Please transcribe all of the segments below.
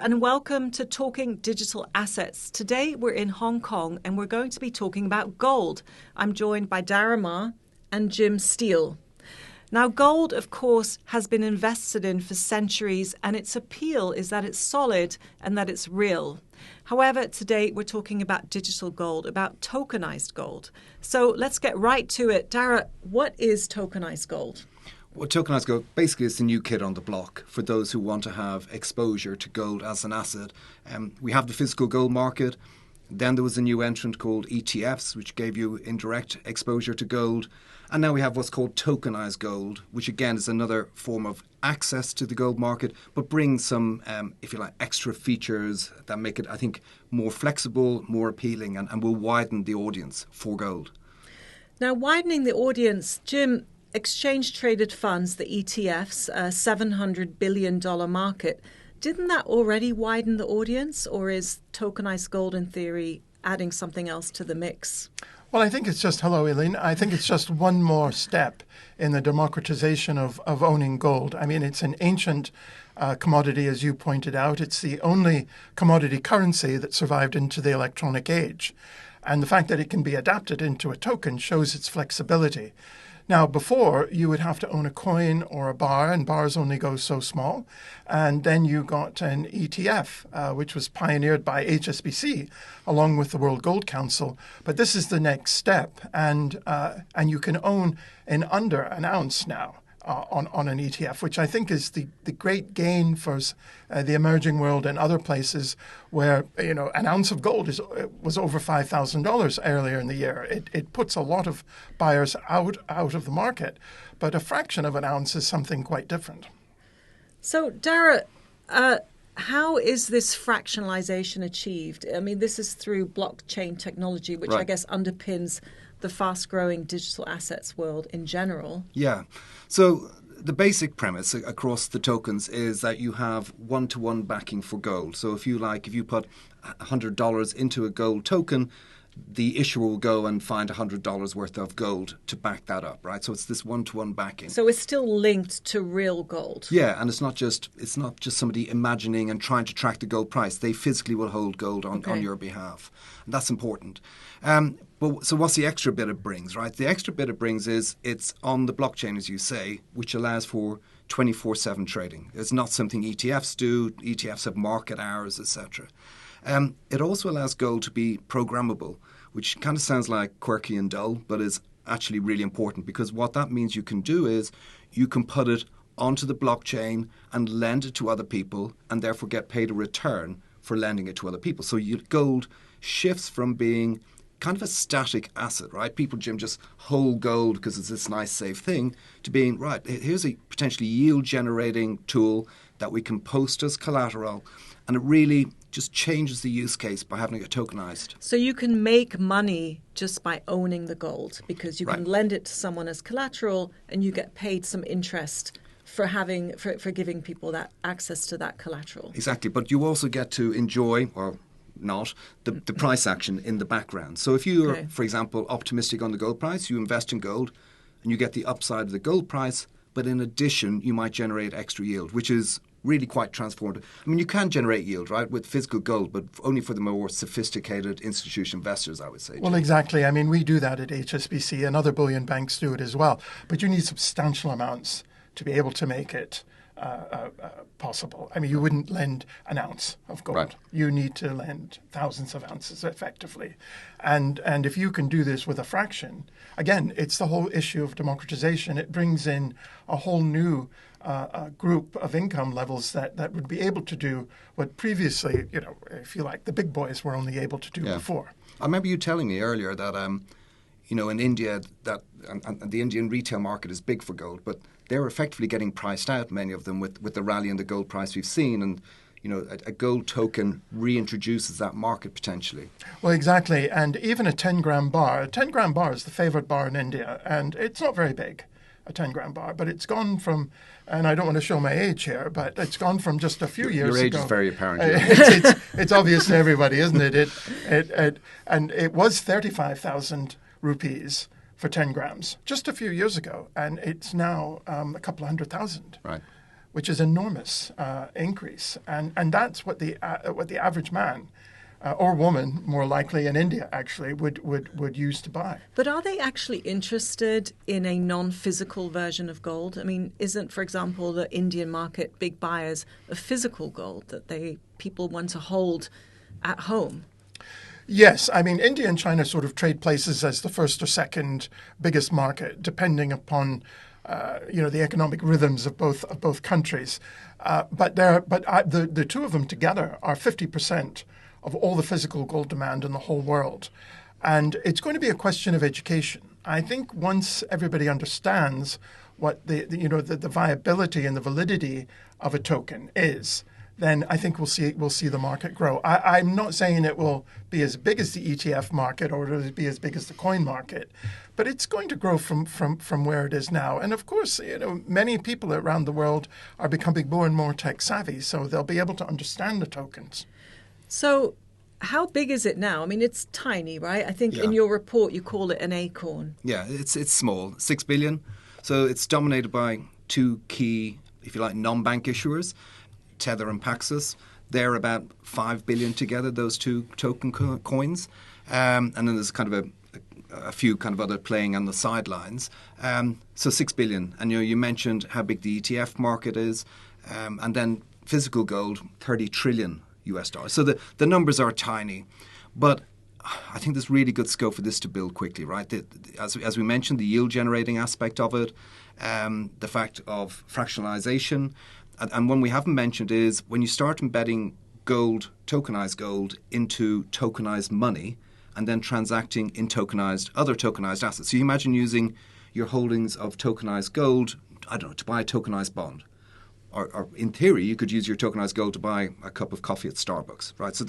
and welcome to Talking Digital Assets. Today we're in Hong Kong and we're going to be talking about gold. I'm joined by Daragh Maher and Jim Steele. Now, gold, of course, has been invested in for centuries, and its appeal is that it's solid and that it's real. However, today we're talking about digital gold, about tokenized gold. So let's get right to it. Daragh, what is tokenized gold? Well, tokenized gold basically is the new kid on the block for those who want to have exposure to gold as an asset. We have the physical gold market. Then there was a new entrant called ETFs, which gave you indirect exposure to gold. And now we have what's called tokenized gold, which again is another form of access to the gold market, but brings some, if you like, extra features that make it, I think, more flexible, more appealing, and will widen the audience for gold. Now, widening the audience, Jim, exchange-traded funds, the ETFs, a $700 billion market, didn't that already widen the audience, or is tokenized gold, in theory, adding something else to the mix? Well, I think it's just, hello, Aline. I think it's just one more step in the democratization of owning gold. I mean, it's an ancient commodity, as you pointed out. It's the only commodity currency that survived into the electronic age. And the fact that it can be adapted into a token shows its flexibility. Now, before, you would have to own a coin or a bar, and bars only go so small. And then you got an ETF, which was pioneered by HSBC, along with the World Gold Council. But this is the next step, and you can own in under an ounce now on an ETF, which I think is the great gain for the emerging world and other places where, an ounce of gold was over $5,000 earlier in the year. It puts a lot of buyers out of the market, but a fraction of an ounce is something quite different. So, Daragh, how is this fractionalization achieved? I mean, this is through blockchain technology, which Right. I guess underpins the fast-growing digital assets world in general. Yeah. So the basic premise across the tokens is that you have one-to-one backing for gold. So if you put $100 into a gold token, the issuer will go and find $100 worth of gold to back that up, right? So it's this one-to-one backing. So it's still linked to real gold. Yeah, and it's not just somebody imagining and trying to track the gold price. They physically will hold gold on your behalf. And that's important. So what's the extra bit it brings, right? The extra bit it brings is it's on the blockchain, as you say, which allows for 24/7 trading. It's not something ETFs do. ETFs have market hours, etc. It also allows gold to be programmable, which kind of sounds like quirky and dull, but is actually really important, because what that means you can do is you can put it onto the blockchain and lend it to other people and therefore get paid a return for lending it to other people. So gold shifts from being kind of a static asset, right? People, Jim, just hold gold because it's this nice, safe thing, to being, right, here's a potentially yield-generating tool that we can post as collateral, and it really just changes the use case by having it tokenized. So you can make money just by owning the gold, because you can Right. lend it to someone as collateral and you get paid some interest for giving people that access to that collateral. Exactly, but you also get to enjoy, or not, the price action in the background. So if you're, for example, optimistic on the gold price, you invest in gold and you get the upside of the gold price, but in addition, you might generate extra yield, which is really quite transformative. I mean, you can generate yield, right, with physical gold, but only for the more sophisticated institutional investors, I would say. Well, exactly. I mean, we do that at HSBC, and other bullion banks do it as well. But you need substantial amounts to be able to make it possible. I mean, you wouldn't lend an ounce of gold. Right. You need to lend thousands of ounces effectively. And if you can do this with a fraction, again, it's the whole issue of democratization. It brings in a whole new group of income levels that would be able to do what previously, if you like, the big boys were only able to do before. I remember you telling me earlier that, in India, and the Indian retail market is big for gold, but they're effectively getting priced out, many of them, with the rally in the gold price we've seen. And, a gold token reintroduces that market potentially. Well, exactly. And even a 10-gram bar. A 10-gram bar is the favorite bar in India, and it's not very big, a 10-gram bar. But it's gone from, and I don't want to show my age here, but it's gone from just a few years ago. Your age is very apparent. It's obvious to everybody, isn't it? And it was 35,000 rupees for 10 grams just a few years ago, and it's now a couple of 100,000. Right. which is enormous increase, and that's what the average man or woman, more likely in India, actually would use to buy. But are they actually interested in a non-physical version of gold? I mean, isn't, for example, the Indian market big buyers of physical gold that people want to hold at home? Yes, I mean, India and China sort of trade places as the first or second biggest market, depending upon the economic rhythms of both countries. But the two of them together are 50% of all the physical gold demand in the whole world, and it's going to be a question of education. I think once everybody understands what the viability and the validity of a token is, then I think we'll see the market grow. I'm not saying it will be as big as the ETF market or it'll be as big as the coin market, but it's going to grow from where it is now. And of course, many people around the world are becoming more and more tech savvy, so they'll be able to understand the tokens. So how big is it now? I mean, it's tiny, right? I think in your report you call it an acorn. Yeah, it's small, 6 billion. So it's dominated by two key, if you like, non-bank issuers, Tether and Paxos. They're about 5 billion together, those two token coins. And then there's kind of a few kind of other playing on the sidelines. So 6 billion. And you mentioned how big the ETF market is. And then physical gold, 30 trillion US dollars. So the numbers are tiny. But I think there's really good scope for this to build quickly, right? As we mentioned, the yield generating aspect of it, the fact of fractionalization. And one we haven't mentioned is when you start embedding gold, tokenized gold, into tokenized money and then transacting in other tokenized assets. So you imagine using your holdings of tokenized gold, I don't know, to buy a tokenized bond. Or in theory, you could use your tokenized gold to buy a cup of coffee at Starbucks, right? So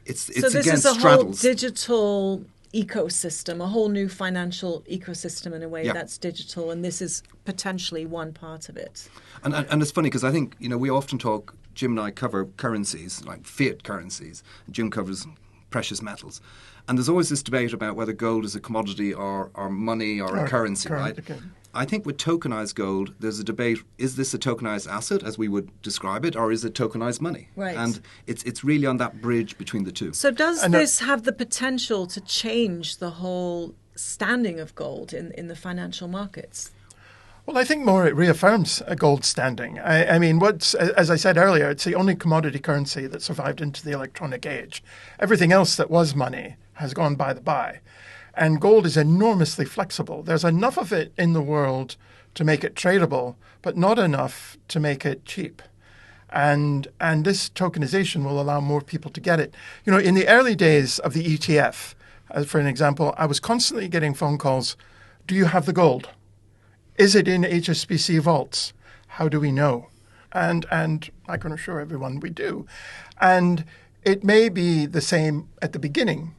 this is a whole digital ecosystem, a whole new financial ecosystem in a way that's digital, and this is potentially one part of it. And it's funny because I think, we often talk, Jim and I cover currencies, like fiat currencies. Jim covers precious metals. And there's always this debate about whether gold is a commodity or money or a currency, right? Okay. I think with tokenized gold, there's a debate, is this a tokenized asset, as we would describe it, or is it tokenized money? Right. And it's really on that bridge between the two. So does this have the potential to change the whole standing of gold in the financial markets? Well, I think more it reaffirms a gold standing. I mean, as I said earlier, it's the only commodity currency that survived into the electronic age. Everything else that was money has gone by the by. And gold is enormously flexible. There's enough of it in the world to make it tradable, but not enough to make it cheap. And this tokenization will allow more people to get it. In the early days of the ETF, for an example, I was constantly getting phone calls, do you have the gold? Is it in HSBC vaults? How do we know? And I can assure everyone we do. And it may be the same at the beginning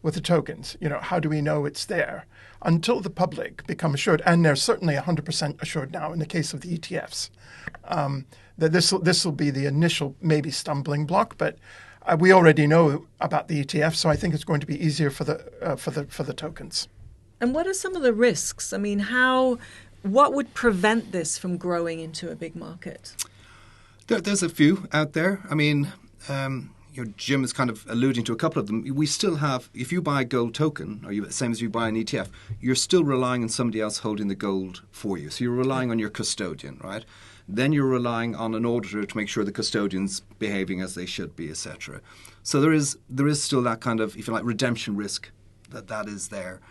with the tokens. How do we know it's there? Until the public become assured, and they're certainly 100% assured now in the case of the ETFs, that this will be the initial maybe stumbling block. But we already know about the ETF, so I think it's going to be easier for the tokens. And what are some of the risks? I mean, what would prevent this from growing into a big market? There's a few out there. I mean, Jim is kind of alluding to a couple of them. We still have, if you buy a gold token, or same as you buy an ETF, you're still relying on somebody else holding the gold for you. So you're relying on your custodian, right? Then you're relying on an auditor to make sure the custodian's behaving as they should be, etc. So there is still that kind of, if you like, redemption risk that is there.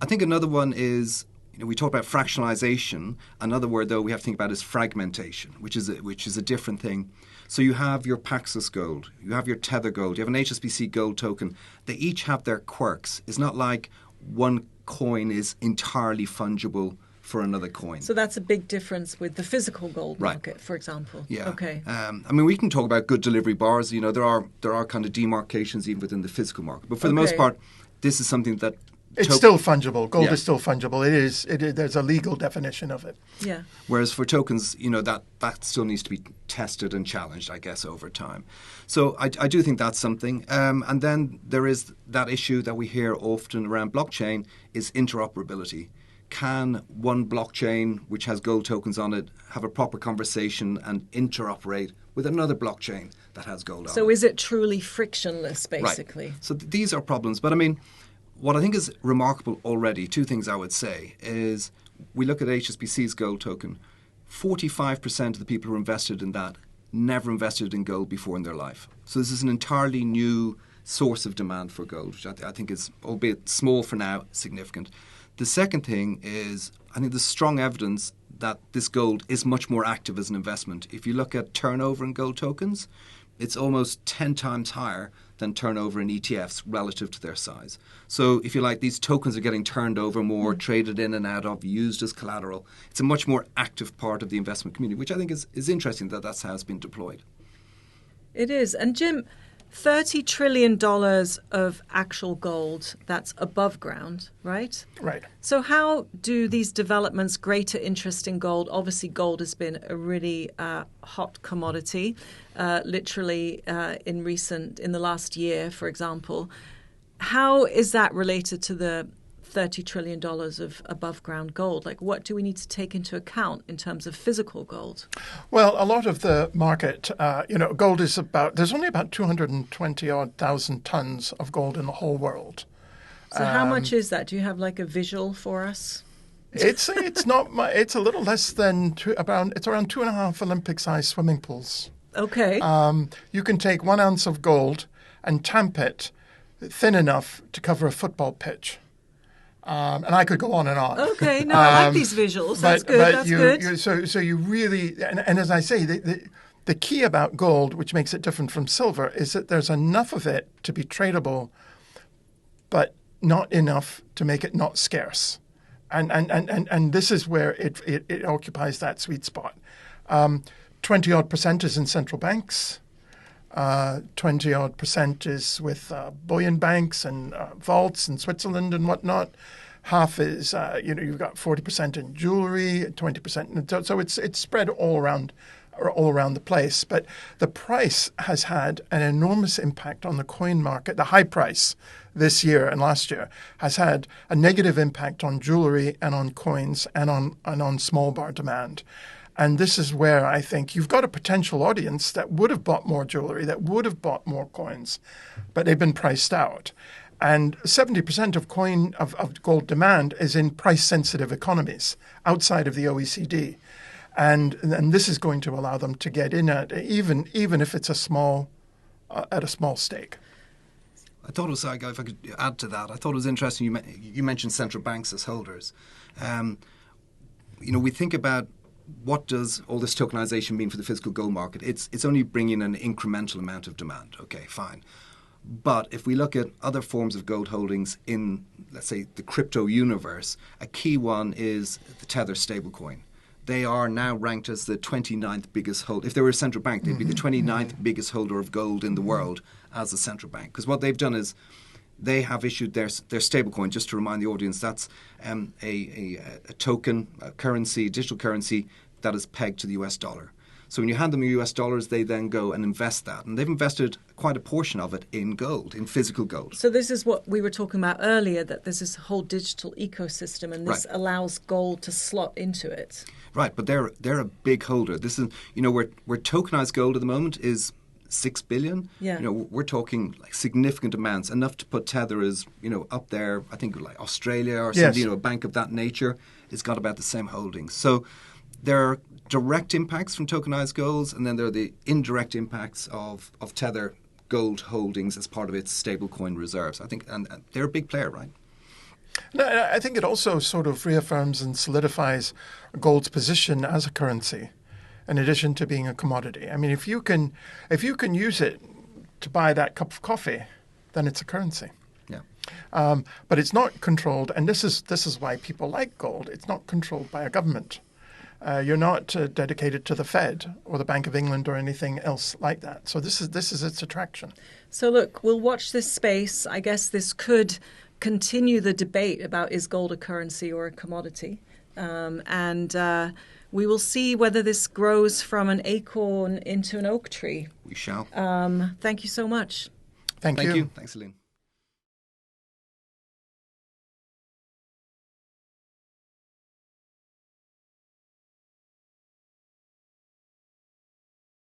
I think another one is, we talk about fractionalization. Another word, though, we have to think about is fragmentation, which is a different thing. So you have your Paxos gold, you have your Tether gold, you have an HSBC gold token. They each have their quirks. It's not like one coin is entirely fungible for another coin. So that's a big difference with the physical gold market, for example. Yeah. Okay. I mean, we can talk about good delivery bars. There are kind of demarcations even within the physical market. But for the most part, this is something that it's still fungible. Gold is still fungible. It is. There's a legal definition of it. Yeah. Whereas for tokens, that still needs to be tested and challenged, I guess, over time. So I do think that's something. And then there is that issue that we hear often around blockchain is interoperability. can one blockchain, which has gold tokens on it, have a proper conversation and interoperate with another blockchain that has gold on it? So is it truly frictionless, basically? Right. So these are problems. But I mean, what I think is remarkable already, two things I would say, is we look at HSBC's gold token. 45% of the people who are invested in that never invested in gold before in their life. So this is an entirely new source of demand for gold, which I think is, albeit small for now, significant. The second thing is, I think there's strong evidence that this gold is much more active as an investment. If you look at turnover in gold tokens, it's almost 10 times higher than turnover in ETFs relative to their size. So if you like, these tokens are getting turned over more, traded in and out of, used as collateral. It's a much more active part of the investment community, which I think is interesting that that's how it's been deployed. It is. And Jim, $30 trillion of actual gold that's above ground, right? Right. So how do these developments, greater interest in gold, obviously gold has been a really hot commodity, literally in the last year, for example. How is that related to the $30 trillion of above ground gold? Like, what do we need to take into account in terms of physical gold? Well, a lot of the market, gold is there's only about 220,000 tons of gold in the whole world. So how much is that? Do you have like a visual for us? It's not much. It's a little less than it's around 2.5 Olympic-sized swimming pools. Okay. You can take 1 ounce of gold and tamp it thin enough to cover a football pitch. And I could go on and on. Okay, no, I like these visuals. That's good. So you really, and as I say, the key about gold, which makes it different from silver, is that there's enough of it to be tradable, but not enough to make it not scarce. And this is where it occupies that sweet spot. 20-odd% is in central banks. 20-odd% is with bullion banks and vaults in Switzerland and whatnot. Half is, you've got 40% in jewelry, 20%. So it's spread all around the place. But the price has had an enormous impact on the coin market. The high price this year and last year has had a negative impact on jewelry and on coins and on small bar demand. And this is where I think you've got a potential audience that would have bought more jewelry, that would have bought more coins, but they've been priced out. And 70% of gold demand is in price-sensitive economies outside of the OECD. And this is going to allow them to get in at even if it's at a small stake. I thought it was, if I could add to that, I thought it was interesting you mentioned central banks as holders. We think about what does all this tokenization mean for the physical gold market? It's only bringing an incremental amount of demand. Okay, fine. But if we look at other forms of gold holdings in, let's say, the crypto universe, a key one is the Tether stablecoin. They are now ranked as the 29th biggest holder. If they were a central bank, they'd be the 29th biggest holder of gold in the world as a central bank. Because what they've done is they have issued their stablecoin. Just to remind the audience, that's a token, a currency, digital currency that is pegged to the US dollar. So when you hand them US dollars, they then go and invest that. And they've invested quite a portion of it in gold, in physical gold. So this is what we were talking about earlier, that there's this whole digital ecosystem, and this allows gold to slot into it. Right, but they're a big holder. This is, where tokenized gold at the moment is 6 billion. Yeah. We're talking like significant amounts, enough to put Tether as, up there. I think like Australia or something, a bank of that nature has got about the same holdings. So there are direct impacts from tokenized golds, and then there are the indirect impacts of Tether gold holdings as part of its stablecoin reserves. I think, and they're a big player, right? No, I think it also sort of reaffirms and solidifies gold's position as a currency, in addition to being a commodity. I mean, if you can use it to buy that cup of coffee, then it's a currency. Yeah. But it's not controlled, and this is why people like gold. It's not controlled by a government. You're not dedicated to the Fed or the Bank of England or anything else like that. So this is its attraction. So look, we'll watch this space. I guess this could continue the debate about is gold a currency or a commodity. And we will see whether this grows from an acorn into an oak tree. We shall. Thank you so much. Thank you. Thanks, Aline.